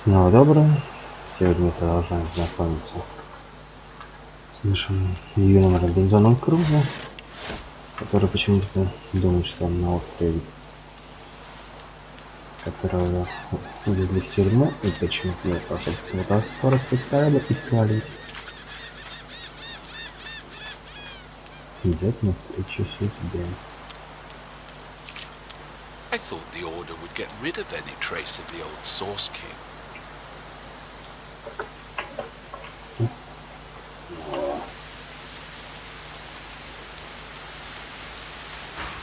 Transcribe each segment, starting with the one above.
Снова доброе. Сегодня мы продолжаем знакомиться с нашим юным Робинзоном Крузо, который почему-то думает, что он на острове, которого увезли в тюрьму, и почему-то не просто скорость корабль и свалить. Идет навстречу судьбе. I thought the Order would get rid of any trace of the old Source King.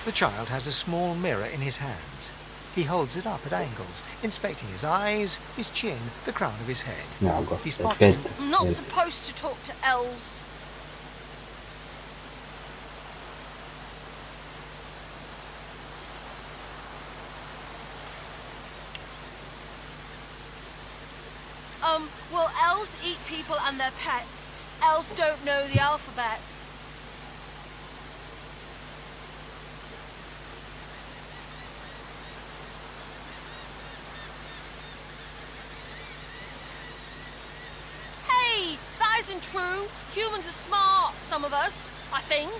The child has a small mirror in his hands. He holds it up at angles, inspecting his eyes, his chin, the crown of his head. He spots you. I'm not supposed to talk to elves. Well, elves eat people and their pets. Elves don't know the alphabet. Hey, that isn't true. Humans are smart, some of us, I think.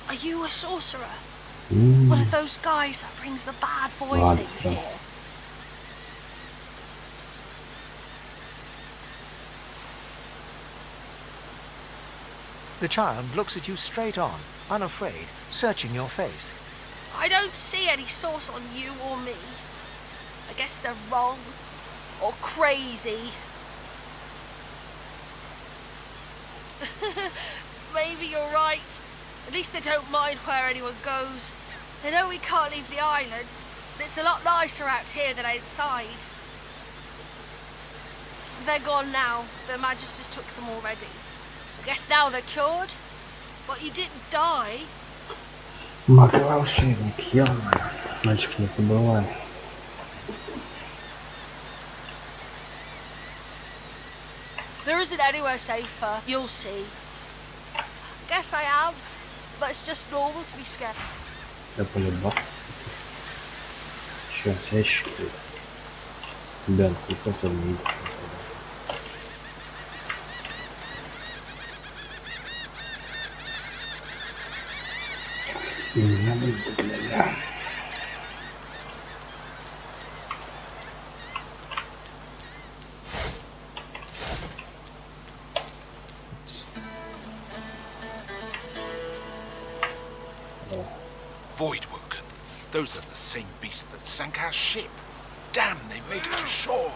Are you a sorcerer? One of those guys that brings the bad void things here? The child looks at you straight on, unafraid, searching your face. I don't see any source on you or me. I guess they're wrong. Or crazy. Maybe you're right. At least they don't mind where anyone goes. They know we can't leave the island, but it's a lot nicer out here than outside. They're gone now. Their Magisters took them already. I guess now they're cured. But you didn't die. Маг-волшебник, ё-моё. Мальчик, не забывай. There isn't anywhere safer. You'll see. Guess I am, but it's just normal to be scared. Я полюбал. Чё, связь что ли? Ребенок, не хотел не видеть. Не будет для меня. Voidwoken. Those are the same beasts that sank our ship. Damn, they made it to shore.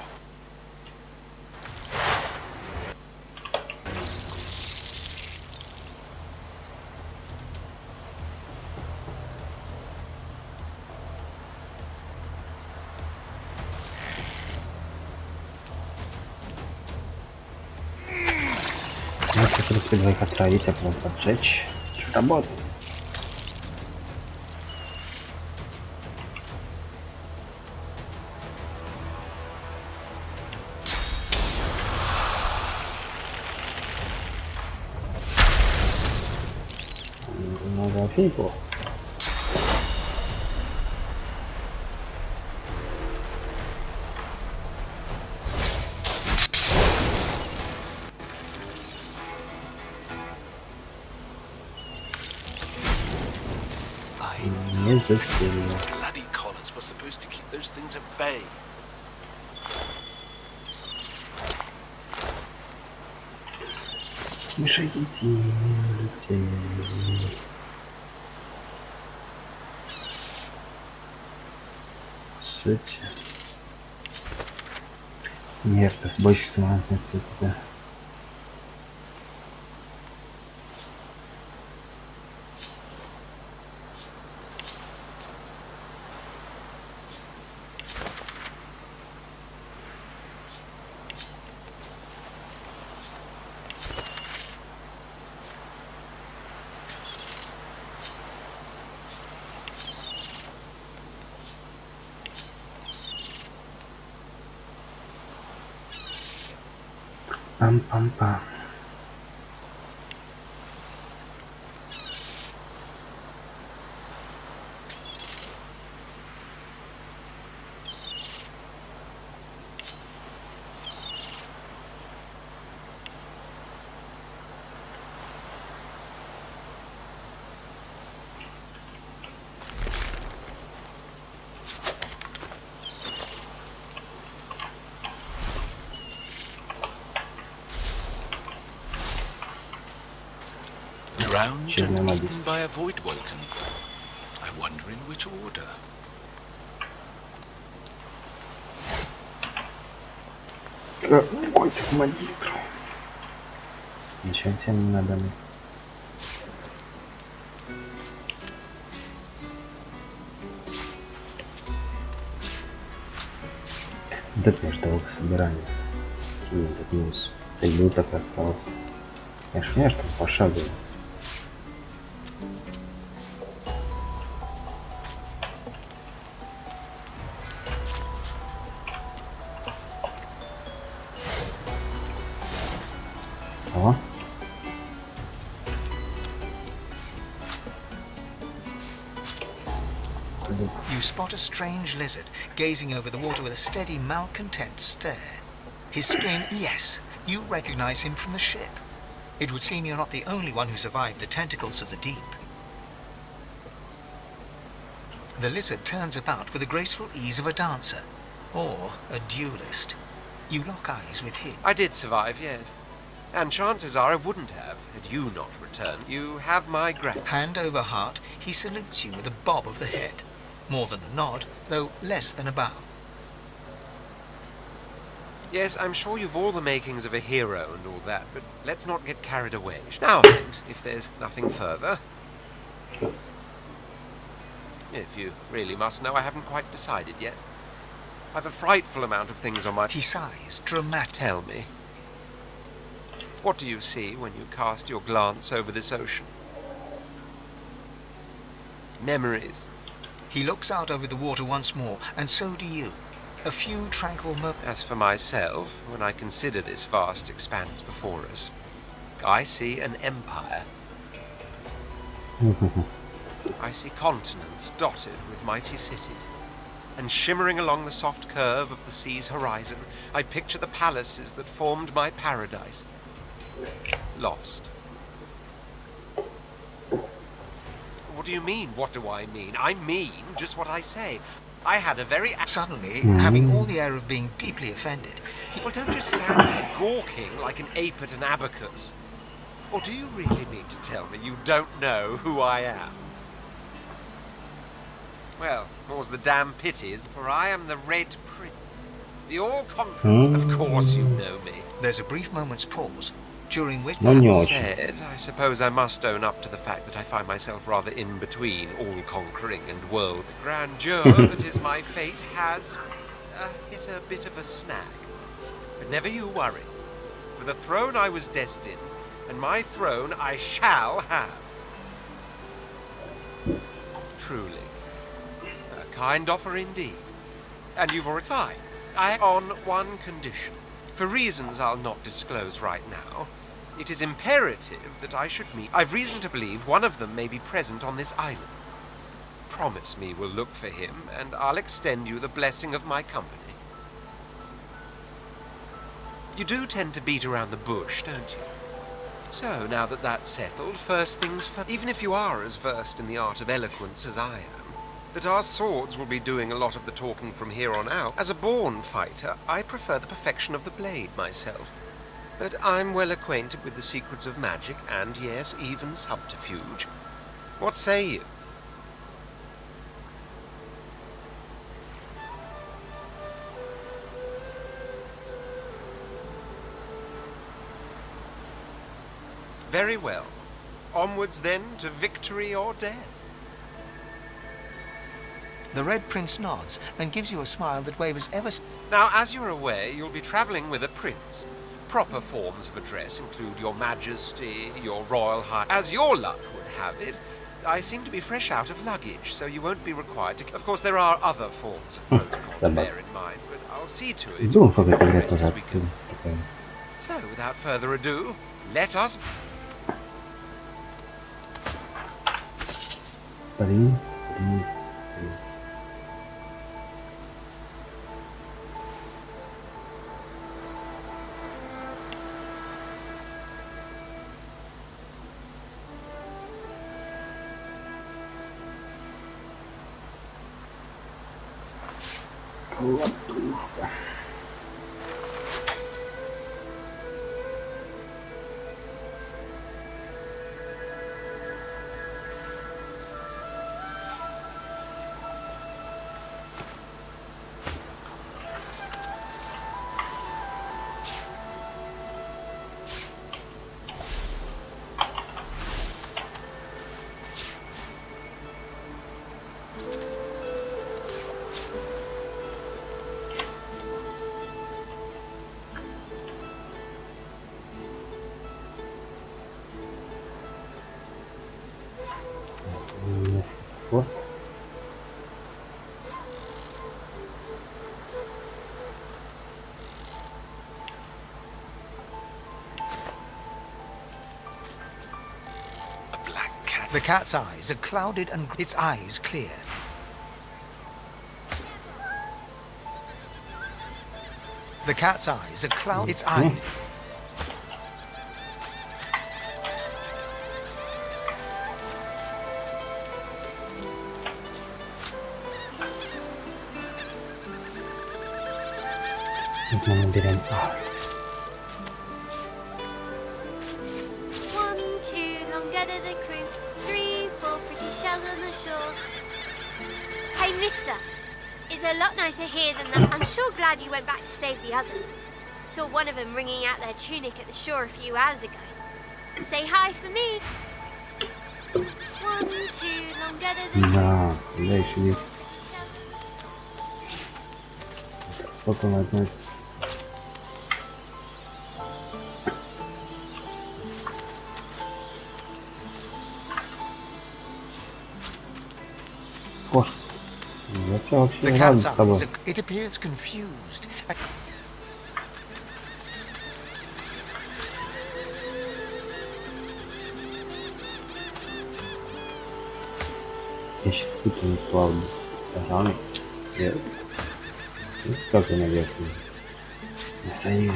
Можно, в принципе, двоих отравить, а потом поджечь. Работает. Надо фигу. Не застыли. Bloody collars were supposed to keep those things at bay. Не шагите, не улетели. Суть. Нервов больше становится туда. Пам-пам-пам. Drowned Черная and магия. eaten by a voidwoken. I wonder in which order. Ой, магистр. Ничего тебе не надо. Да ты ждал собирания. Этот минус. Ты так остался. Конечно, там пошагово. О. You spot a strange lizard gazing over the water with a steady, malcontent stare. His skin, yes, you recognize him from the ship. It would seem you're not the only one who survived the tentacles of the deep. The lizard turns about with the graceful ease of a dancer, or a duelist. You lock eyes with him. I did survive, yes. And chances are I wouldn't have, had you not returned. You have my gratitude. Hand over heart, he salutes you with a bob of the head. More than a nod, though less than a bow. Yes, I'm sure you've all the makings of a hero and all that, but let's not get carried away. Now then, if there's nothing further... If you really must know, I haven't quite decided yet. I've a frightful amount of things on my... He sighs, dramatic. Tell me. What do you see when you cast your glance over this ocean? Memories. He looks out over the water once more, and so do you. A few tranquil moments. As for myself, when I consider this vast expanse before us, I see an empire. I see continents dotted with mighty cities, and shimmering along the soft curve of the sea's horizon, I picture the palaces that formed my paradise. Lost. What do you mean, what do I mean? I mean just what I say. I had a very... Suddenly, having all the air of being deeply offended, Well, don't just stand there gawking like an ape at an abacus. Or do you really mean to tell me you don't know who I am? Well, more's the damn pity, for I am the Red Prince. The all-conquering... Of course you know me. there's a brief moment's pause, during which... Ну, не That очень. said, I suppose I must own up to the fact that I find myself rather in between all-conquering and world. Grandeur that is my fate has hit a bit of a snag. But never you worry. For the throne I was destined, and my throne I shall have. Truly. A kind offer indeed. And you've already... Fine. I on one condition. For reasons I'll not disclose right now, it is imperative that I should meet... I've reason to believe one of them may be present on this island. Promise me we'll look for him, and I'll extend you the blessing of my company. You do tend to beat around the bush, don't you? So, now that that's settled, first things first. Even if you are as versed in the art of eloquence as I am, that our swords will be doing a lot of the talking from here on out. As a born fighter, I prefer the perfection of the blade myself. But I'm well acquainted with the secrets of magic and, yes, even subterfuge. What say you? Very well. Onwards then to victory or death. The Red Prince nods and gives you a smile that wavers ever... Now, as you're aware, you'll be travelling with a prince. Proper forms of address include your majesty, your royal highness. As your luck would have it, I seem to be fresh out of luggage, so you won't be required to... Of course, there are other forms of protocol to bear in mind, but I'll see to it. Думал, как это as играть best as назад. we can. Такая. So, without further ado, let us... Блин. Вот. A black cat. The cat's eyes are clouded and its eyes clear. The cat's eyes are clouded. Its eyes. Мы наберем А. 1, 2, long dead of the crew. 3, 4, pretty shells on the shore. Hey, mister. It's a lot nicer here than that. I'm sure glad you went back to save the others. Saw one of them wringing out their tunic at the shore a few hours ago. Say hi for me. 1, 2, long dead of the crew. Да, я еще есть. Сколько на одной. Кошка. Я тебя вообще The не рад cat's с тобой. eyes. It appears confused. Я сейчас выкину плавно. Пожалуй. Нет. Ну, как ты наверх? На союз.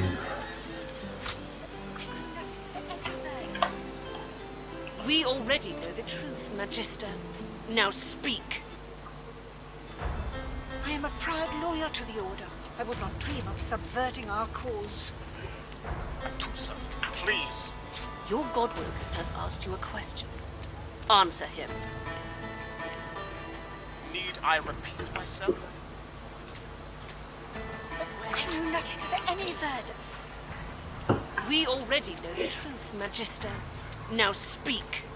We already know the truth, Magister. Now speak. I am a proud loyal to the Order. I would not dream of subverting our cause. Atusa, please. Your Godwoken has asked you a question. Answer him. Need I repeat myself? I know nothing of any Verdus. We already know the truth, Magister. Now speak.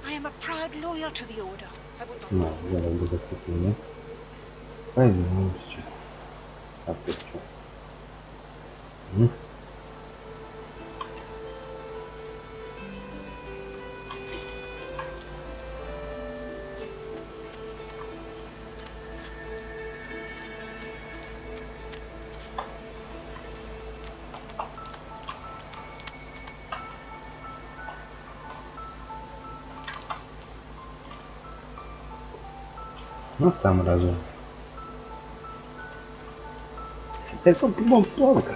I am a proud loyal to the Order. I would not... Ну, я буду закреплен. Пойдем сейчас. Так, ты что? Ну, сам разум. Это плохо.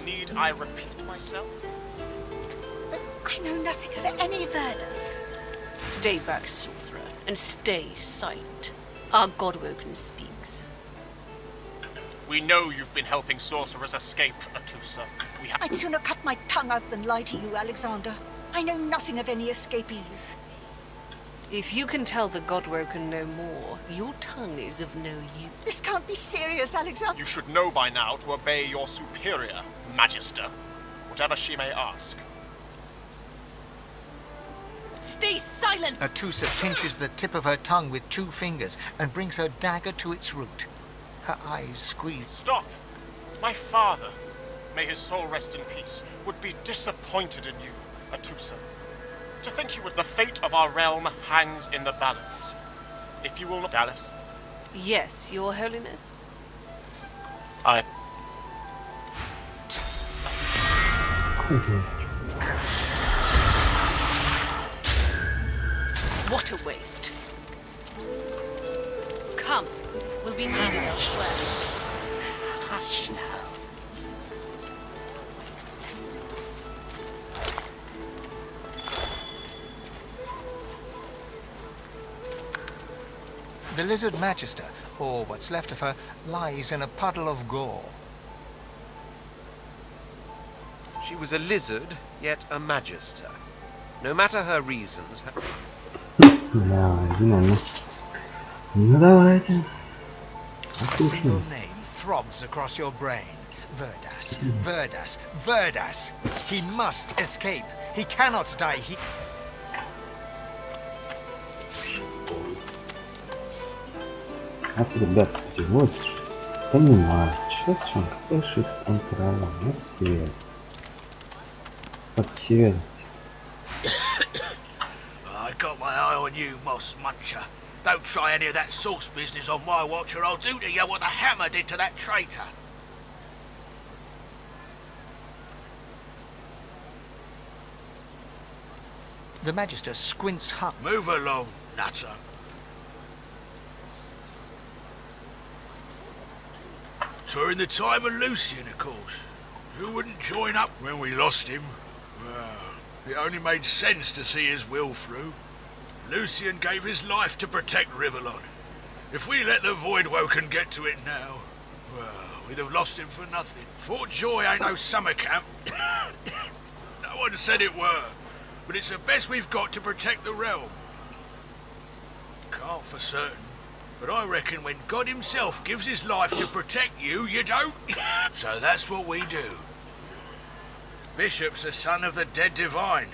Need I repeat myself? But I know nothing of any Verdus. Stay back, sorcerer, and stay silent. Our Godwoken speaks. We know you've been helping sorcerers escape, Atusa. We have... I'd sooner cut my tongue out than lie to you, Alexander. I know nothing of any escapees. If you can tell the Godwoken no more, your tongue is of no use. This can't be serious, Alexander. You should know by now to obey your superior, Magister, whatever she may ask. Stay silent! Atusa pinches the tip of her tongue with 2 fingers and brings her dagger to its root. Her eyes squeeze. Stop! My father, may his soul rest in peace, would be disappointed in you, Atusa. To think you would... The fate of our realm hangs in the balance. If you will not... Dallas? Yes, Your Holiness. I... What a waste. Come, we'll be needed elsewhere. Hush now. The lizard magister, or what's left of her, lies in a puddle of gore. She was a lizard, yet a magister. No matter her reasons, Да, оригинально. Ну давайте. A single name throbs across your brain. Verdas, Verdas, Verdas. He must escape. He cannot die. He... А, ребят, вот, понимаю, что в чем, какой шифт контроля, вот цвет. Под цвет. I got my eye on you, Moss Muncher. Don't try any of that sauce business on my watch or I'll do to you what the hammer did to that traitor. The magister squints hard. Move along, nutter. During the time of Lucian, of course. Who wouldn't join up when we lost him? Well, it only made sense to see his will through. Lucian gave his life to protect Rivellon. If we let the Voidwoken get to it now, well, we'd have lost him for nothing. Fort Joy ain't no summer camp. No one said it were, but it's the best we've got to protect the realm. Can't for certain, but I reckon when God himself gives his life to protect you, you don't. So that's what we do. Bishop's the son of the dead divine.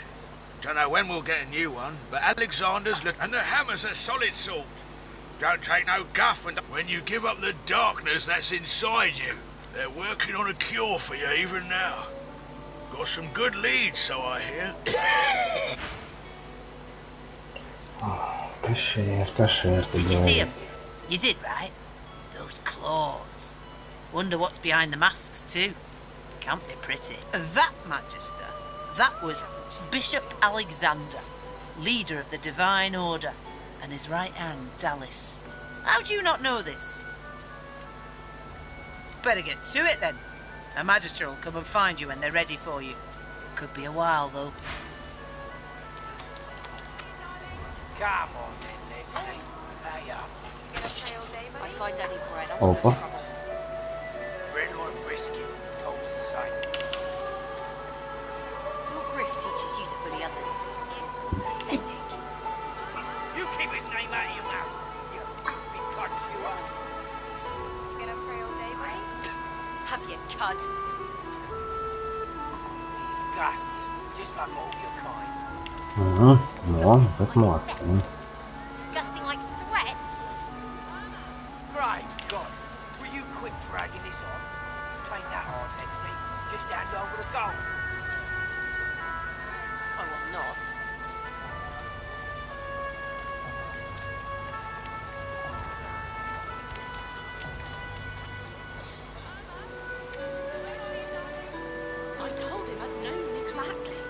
Don't know when we'll get a new one, but Alexander's and the hammer's a solid sort. Don't take no guff, and when you give up the darkness that's inside you, they're working on a cure for you even now. Got some good leads, so I hear. Кошер, ты Did you see говоришь. him? You did, right? Those claws. Wonder what's behind the masks, too. Can't be pretty. That Magister, that was Bishop Alexander, leader of the Divine Order, and his right hand, Dallas. How do you not know this? Better get to it, then. A Magister will come and find you when they're ready for you. Could be a while, though. Come on then, Lexi. Hey up. I find any bread. I'm Опа. in trouble. Bread or brisket, toast the same. Your griff teaches you to bully others. Pathetic. You keep his name out of your mouth, you filthy cunt you are. Have you cud? Disgusting, just like all your kind. Ага, ну ладно, как молодцы. Disgusting like threats. Great God, will you quit dragging this on? Ain't that hard, Lexi. Just hand over the gold. I will not. I told him I'd known exactly.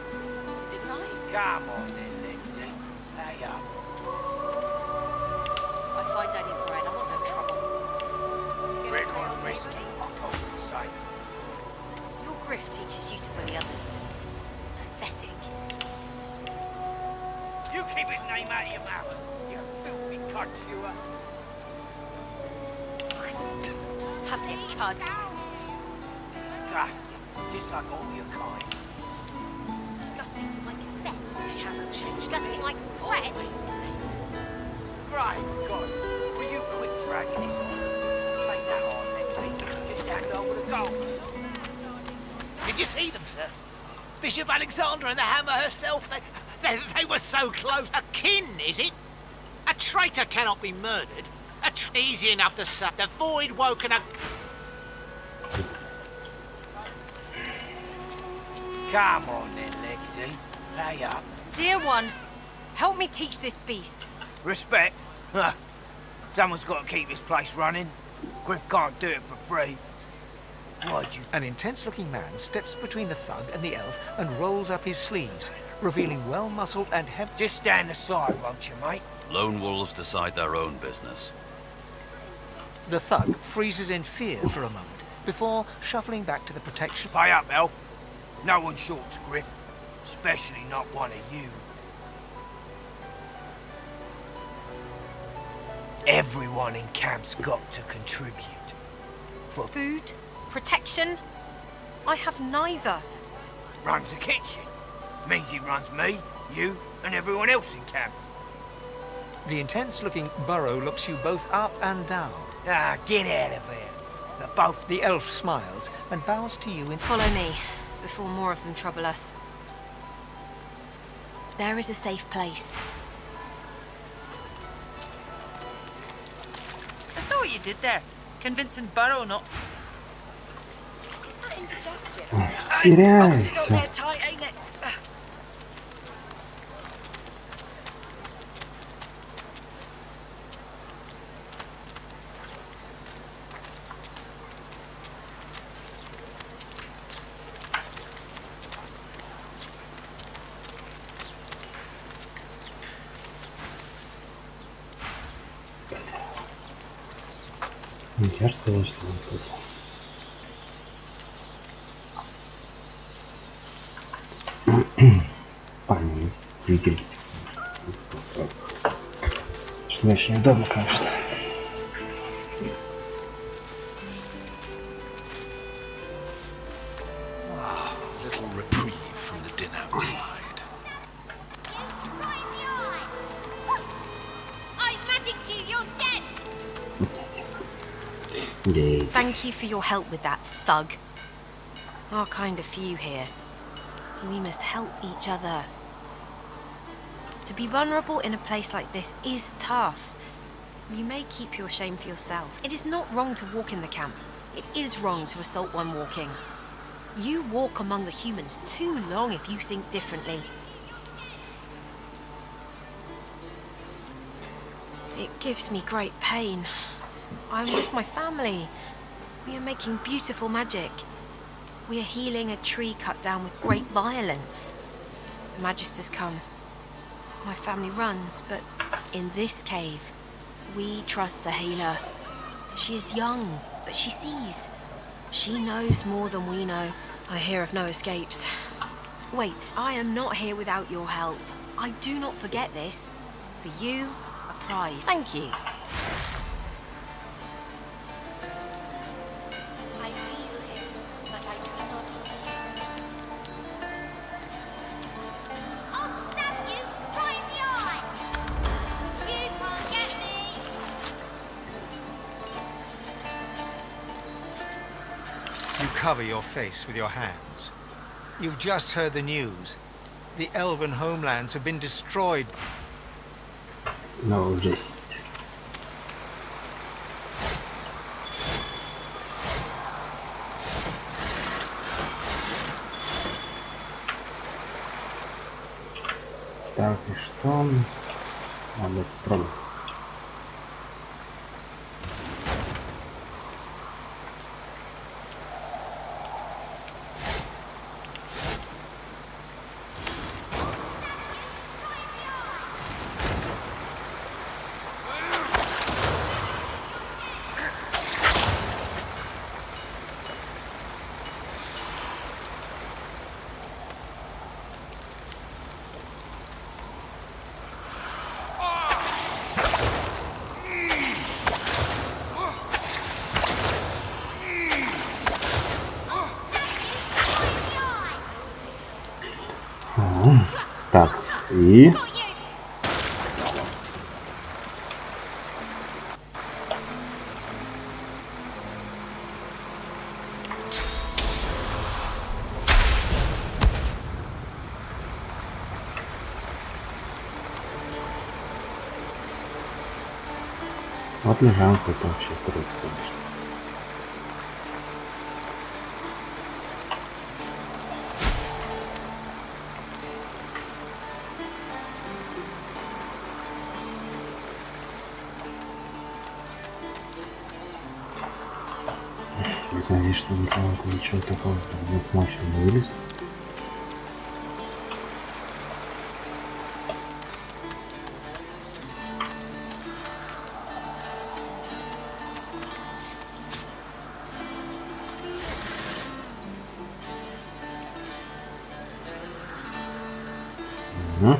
Didn't I? Come on then, Lexi. Hey up. I find any bread. I want no trouble. Bread or brisket, toast the same. Your griff teaches you to bully others. Pathetic. You keep his name out of your mouth, you filthy cunt you are. Have you cud? Disgusting, just like all your kind. Disgusting like theft. He hasn't changed. Disgusting like threats. Great God, will you quit dragging this on? Ain't that hard, Lexi. Just hand over the gold. Did you see them, sir? Bishop Alexander and the hammer herself, they were so close. A kin, is it? A traitor cannot be murdered. Easy enough to say. The void woken a... Come on then, Lexi. Hey up. Dear one, help me teach this beast. Respect? Huh. Someone's got to keep this place running. Griff can't do it for free. Why'd you... An intense-looking man steps between the thug and the elf and rolls up his sleeves, revealing well-muscled and heavy... Just stand aside, won't you, mate? Lone wolves decide their own business. The thug freezes in fear for a moment, before shuffling back to the protection... Pay up, elf. No one shorts Griff. Especially not one of you. Everyone in camp's got to contribute. For Food? Protection? I have neither. runs the kitchen. Means he runs me, you, and everyone else in camp. The intense-looking burrow looks you both up and down. Ah, get out of here. They're both... The elf smiles and bows to you in... Follow me, before more of them trouble us. There is a safe place. I saw what you did there. Convincing Burrow not... Is that indigestion? Теряйся. Got there tight, ain't it? Не кажется, что он тут. Парни, двигатель. Что очень удобно, конечно. Little reprieve from the din outside. I've magicked you, you're dead! Yay. Thank you for your help with that, thug. Our kind of few here. We must help each other. To be vulnerable in a place like this is tough. You may keep your shame for yourself. It is not wrong to walk in the camp. It is wrong to assault one walking. You walk among the humans too long if you think differently. It gives me great pain. I'm with my family. We are making beautiful magic. We are healing a tree cut down with great violence. The Magisters come. My family runs, but in this cave, we trust the healer. She is young, but she sees. She knows more than we know. I hear of no escapes. Wait, I am not here without your help. I do not forget this. For you, a prize. Thank you. I feel him, but I do not see him. I'll stab you right in the eye! You can't get me! You cover your face with your hands. You've just heard the news. The elven homelands have been destroyed. No, just. Так, и что? Надо попробовать. Так, и... Вот лежанка, это вообще круто, конечно. Надеюсь, что никого ничего такого не мощно не вылезет. Угу.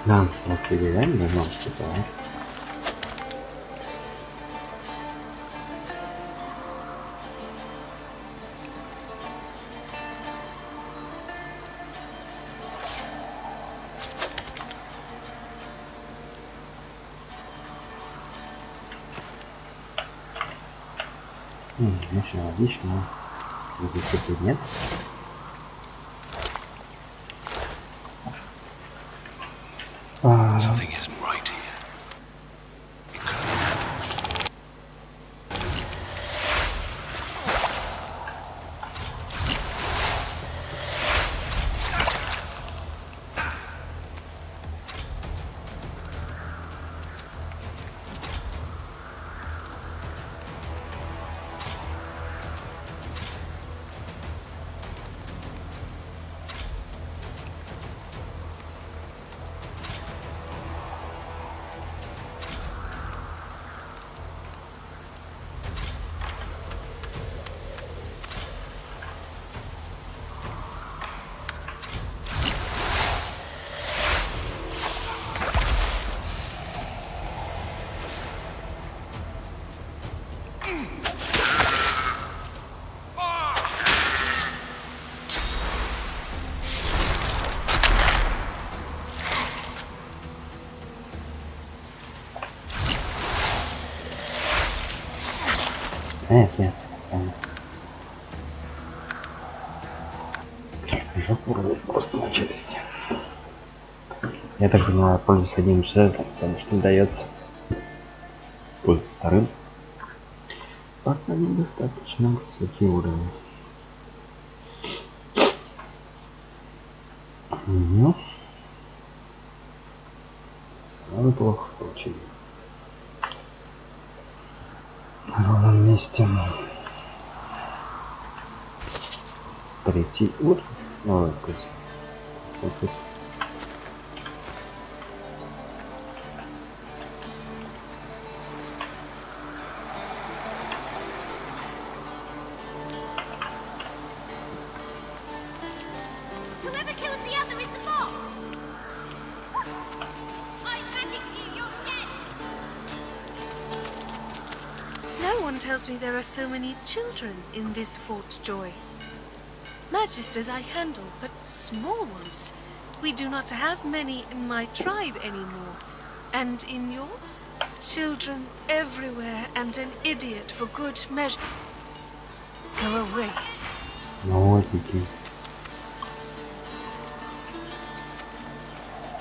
Да, вот реально должно вступать. Очень логично. Здесь теперь нет. Something isn't right here. Нет. Жопу рвет просто на части. Я так понимаю, пользуюсь одним жезлом, потому что дается вторым. Пока недостаточно высокий уровень. Угу. Самое плохо получили. На ровном месте. Третий уровень. Ой, господи. Whoever kills the other is the boss! I predict you, you're dead! No one tells me there are so many children in this Fort Joy. Magisters I handle, but small ones. We do not have many in my tribe anymore. And in yours? Children everywhere and an idiot for good measure. Go away. Молоденький.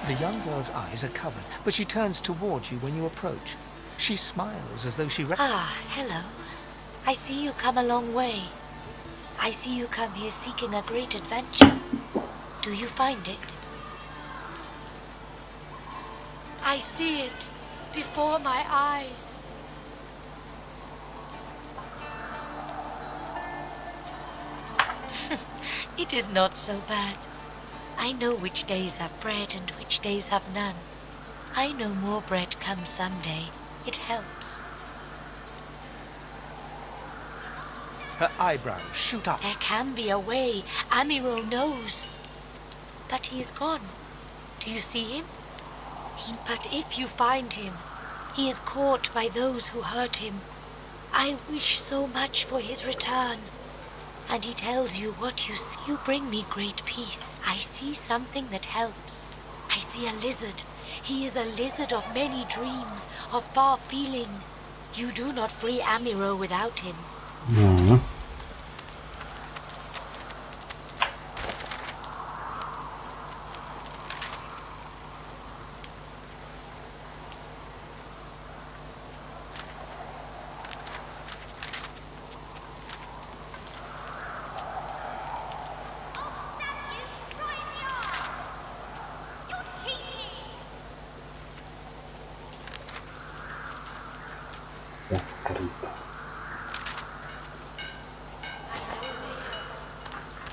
The young girl's eyes are covered, but she turns towards you when you approach. She smiles as though she... Hello. I see you come a long way. I see you come here seeking a great adventure. Do you find it? I see it before my eyes. It is not so bad. I know which days have bread and which days have none. I know more bread comes someday. It helps. Her eyebrows shoot up. There can be a way. Amiro knows. But he is gone. Do you see him? But if you find him, he is caught by those who hurt him. I wish so much for his return. And he tells you what you see. You bring me great peace. I see something that helps. I see a lizard. He is a lizard of many dreams, of far feeling. You do not free Amiro without him. Mm-hmm.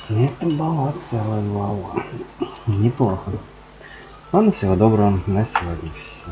Это была целая глава. Неплохо. Ладно, всего доброго. На сегодня все.